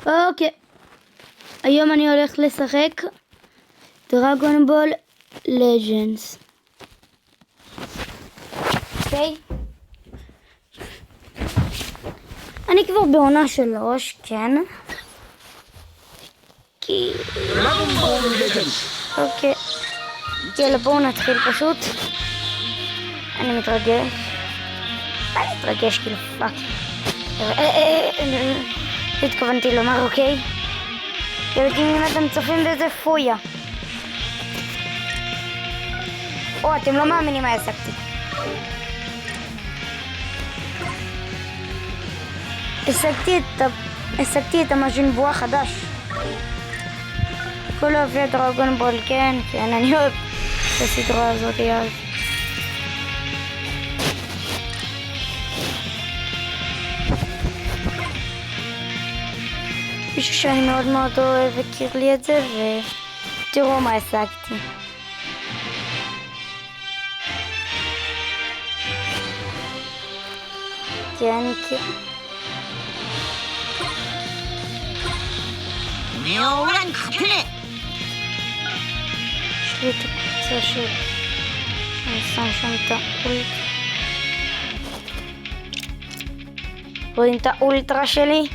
אוקיי. היום אני הולך לשחק דרגון בול לג'נדס. אוקיי? אני כבר בעונה 3, כן? אוקיי. יאללה, בואו נתחיל פשוט. אני מתרגש. כאילו פאק. התכוונתי לומר, אוקיי? ילדים, אם אתם צופים בזה, פויה. או, אתם לא מאמינים מה העסקתי. השגתי את המאז'ין בועה חדש. כל אוהבי דרגון בול, כן, אני אוהב את הסדרה הזאת, יאללה. מישהו שאני מאוד מאוד אוהב הכיר לי את זה, ותראו מה השגתי. כן. יש לי את הקבוצה של... אני שם שם את האולט. רואים את האולטרה שלי?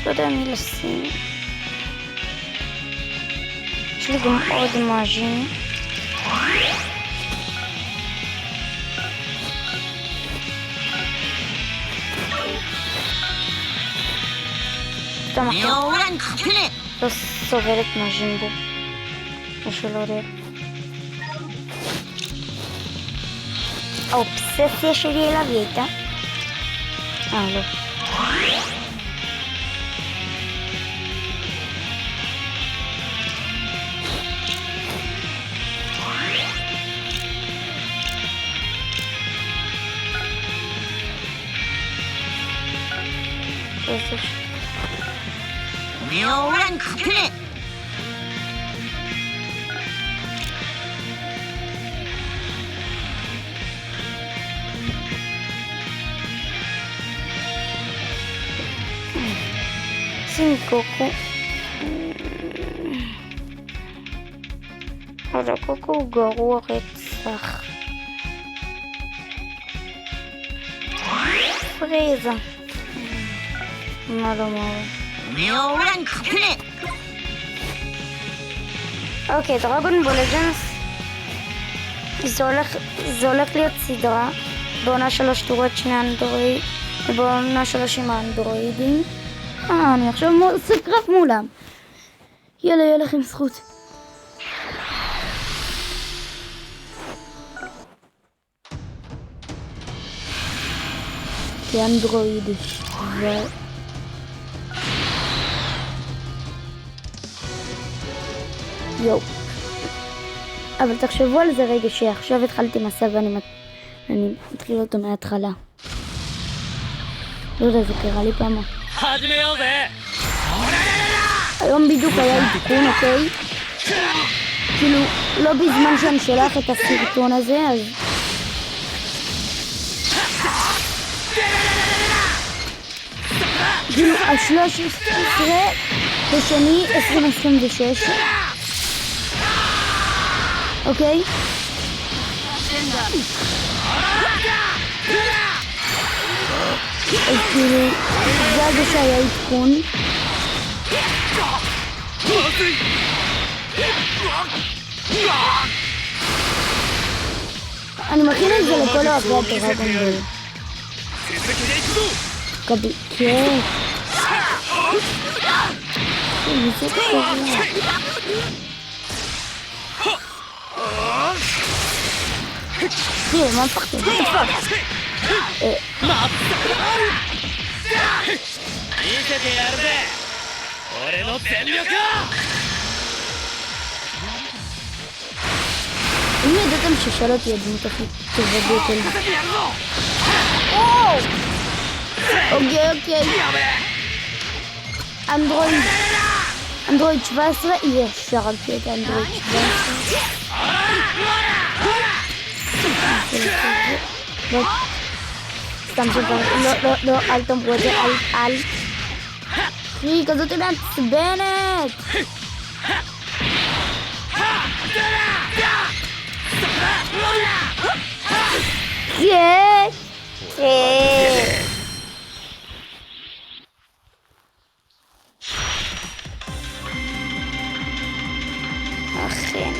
לא יודע מי לשים. יש לי גם עוד מאז'ין. לא סובלת מאז'ין בו. משהו לא יודע. האובססיה שלי אליו היא הייתה? לא. שים קוקו. אבל הקוקו הוא גרוע רצח. פריזה. מה לומר? אוקיי, דרגון בול לג'נדס זה הולך להיות סדרה. בעונה 3 תראו את שני האנדרואידים, ובעונה 3 עם האנדרואידים. אני עכשיו עושה קרב מולם. יאללה, יהיה לכם זכות. כאנדרואידי יו. אבל תחשבו על זה רגע, שעכשיו התחלתי מסע ואני מתחיל אותו מההתחלה. לא יודע, זה קרה לי פעם. היום בדיוק היה עדכון, אוקיי? כאילו, לא בזמן שאני שולח את הסרטון הזה, אז... כאילו, ה-13 בשני 2026. אוקיי? אז כאילו, זה הזה שהיה עדכון. אני מכין את זה לכל אוהבי הדרגון בול. קבי, כן. זה קורה. תראה, מה פחד? מה פחד? אם ידעתם ששאלות היא הדמות הכי טובה ביותר. אוקיי. אנדרואיד 17 יהיה שרקתי את אנדרואיד 17. לא. סתם שפר. לא, אל תאמרו את זה, אל. היא כזאת מעצבנת. אכן,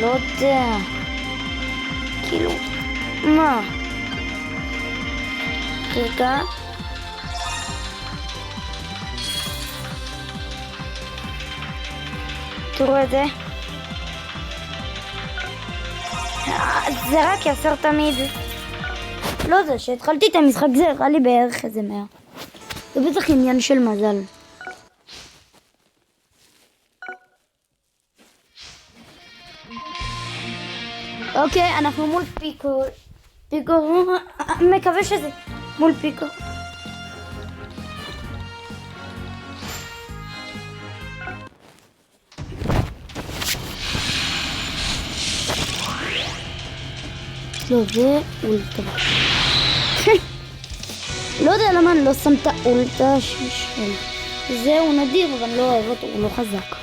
לא יודע. כאילו, מה? רגע. תראו את זה. זה רק יעשר תמיד. לא יודע, שהתחלתי את המשחק זה הראה לי בערך איזה 100. זה בטח עניין של מזל. אוקיי, אנחנו מול פיקו. מקווה שזה מול פיקו. לא, זה אולטה. לא יודע למה אני לא שם את האולטה של זה, הוא נדיר, אבל אני לא אוהב אותו, הוא לא חזק.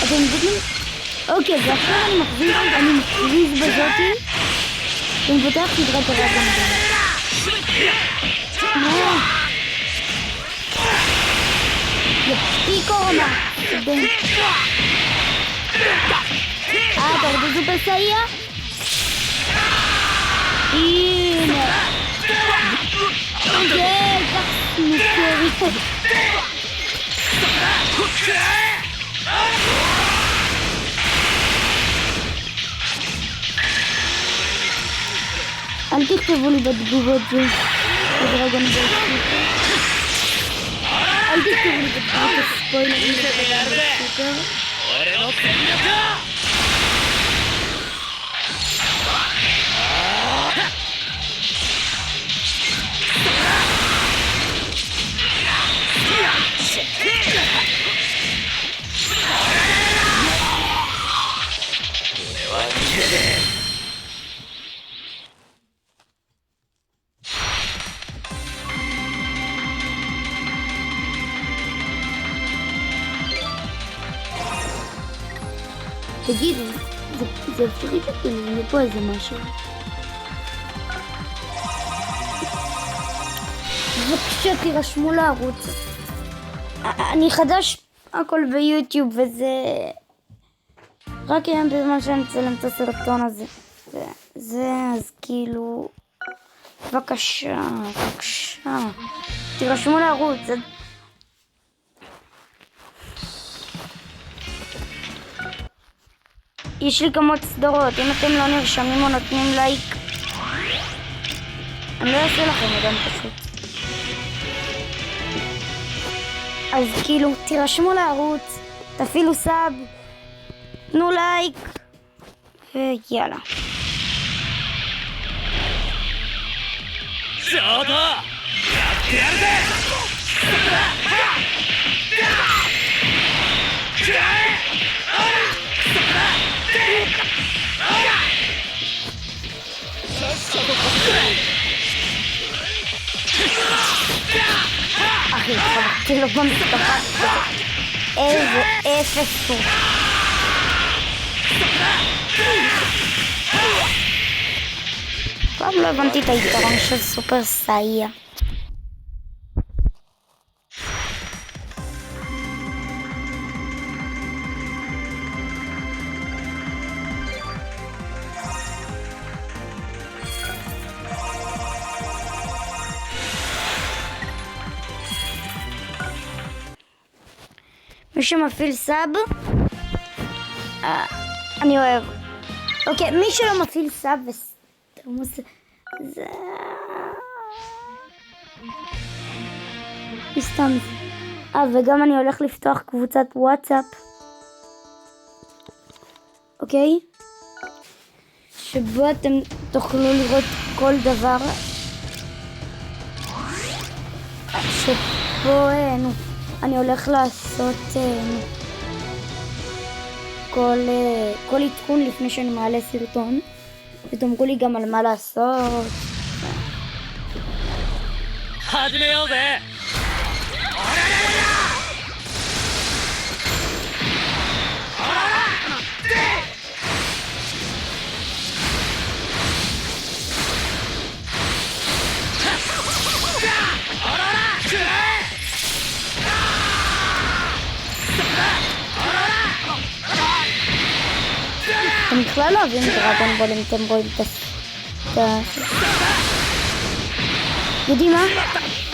אתם מבינים? אוקיי, ועכשיו אני מכריז בזאתי ואני פותח סדרת דרגון בול. פיקו רמה. אתה רוצה סופר סאייה? הנה. אוקיי, כך נזכרי. אל תכתבו לי בתגובות זה דרגון בול. אל תכתבו לי בתגובות הספוילרים בסופר. תגידו, זה אפשרי שכאילו, יהיה פה איזה משהו. בבקשה, תירשמו לערוץ. אני חדש הכל ביוטיוב וזה... רק היום בזמן שאני אצלם את הסרטון הזה. אז כאילו... בבקשה. תירשמו לערוץ. יש לי כמות סדרות, אם אתם לא נרשמים או נותנים לייק אני לא אעשה לכם אדם פשוט. אז כאילו תירשמו לערוץ, תפעילו סאב, תנו לייק ויאללה. אחי, חבקתי לו במתקפה. איזה אפס הוא. פעם לא הבנתי את היתרון של סופר סאייה. מי שמפעיל סאב, אני אוהב. אוקיי, מי שלא מפעיל סאב זה... סתם. וגם אני הולך לפתוח קבוצת וואטסאפ. אוקיי? שבו אתם תוכלו לראות כל דבר. שבו, אני הולך לעשות כל עדכון לפני שאני מעלה סרטון, ותאמרו לי גם על מה לעשות. אתם בכלל לא אוהבים דרגון בול אם אתם רואים את ה... יודעים מה?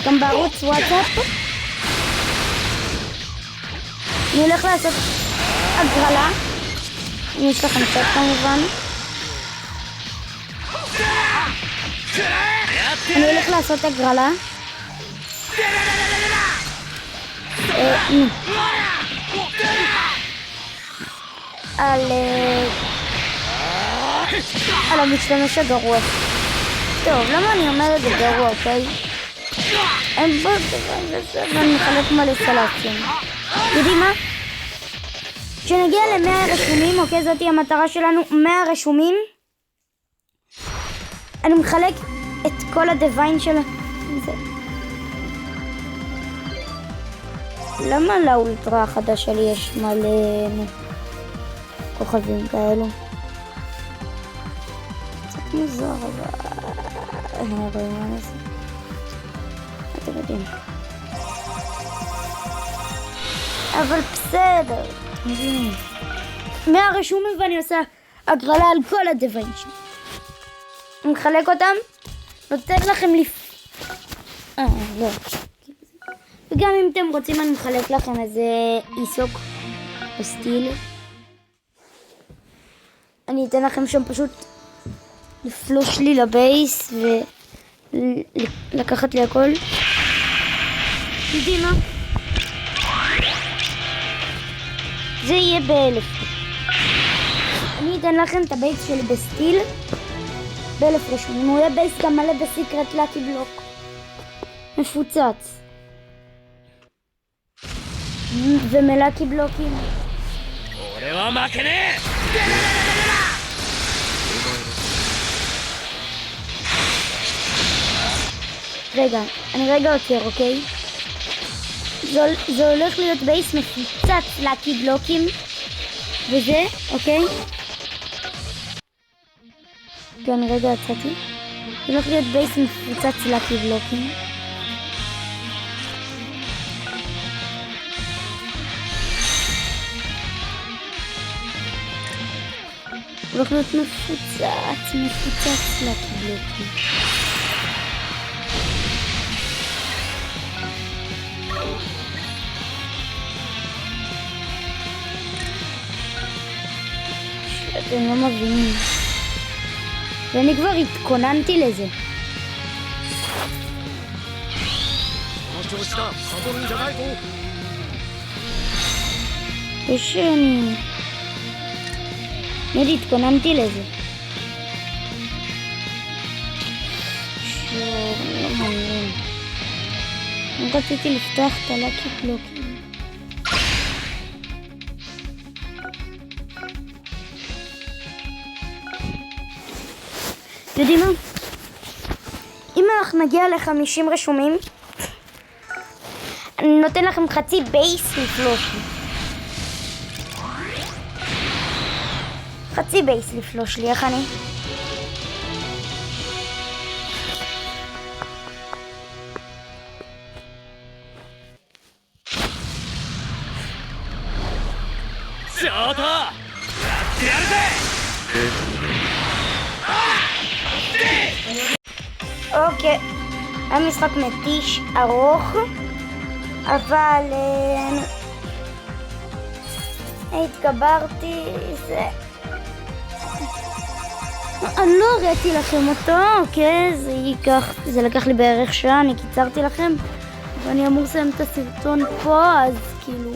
גם בערוץ וואטסאפ אני הולך לעשות הגרלה, אם יש לכם קצת כמובן. אני הולך לעשות הגרלה על המשתמש הגרוע. טוב, למה אני אומרת את זה גרוע, אוקיי? אין בו דבר, ואני מחלק מלא סלטים. יודעים מה? כשנגיע ל100 רשומים, אוקיי, זאת היא המטרה שלנו, 100 רשומים. אני מחלק את כל הדיוויין של זה. למה לאולטרה החדש שלי יש מלא כוכבים כאלו? קצת מוזר, אבל... רואים מה זה? אתם יודעים. אבל בסדר. 100 רשומים ואני עושה הגרלה על כל הדיוויין שלי. אני מחלק אותם, נותן לכם לא. וגם אם אתם רוצים אני מחלק לכם איזה איסוק או סטיל. אני אתן לכם שם פשוט לפלוש לי לבייס ולקחת לי הכל. יודעים מה? זה יהיה ב1000. אני אתן לכם את הבייס שלי בסטיל ב1000 רשומים. הוא יהיה בייס גם מלא בסיקרט לקי בלוק מפוצץ ומלאקי בלוקים. רגע, אני רגע עוצר, אוקיי? זה הולך להיות בייס מפוצץ לקי בלוקים וזה, אוקיי? אני רגע עצרתי. זה הולך להיות בייס מפוצץ לקי בלוקים. הוא הולך להיות מפוצץ לקי בלוקים. אתם לא מבינים. ואני כבר התכוננתי לזה. ושאני התכוננתי לזה. אני לא מאמין. אני רציתי לפתוח את הלקי בלוקים. יודעים מה? אם אנחנו נגיע ל50 רשומים, אני נותן לכם חצי בייס לפלוש לי. חצי בייס לפלוש לי, איך אני? אוקיי, המשחק מתיש ארוך, אבל התגברתי, אני לא הראיתי לכם אותו, אוקיי, זה לקח לי בערך שעה, אני קיצרתי לכם ואני אמור לסיים את הסרטון פה, אז כאילו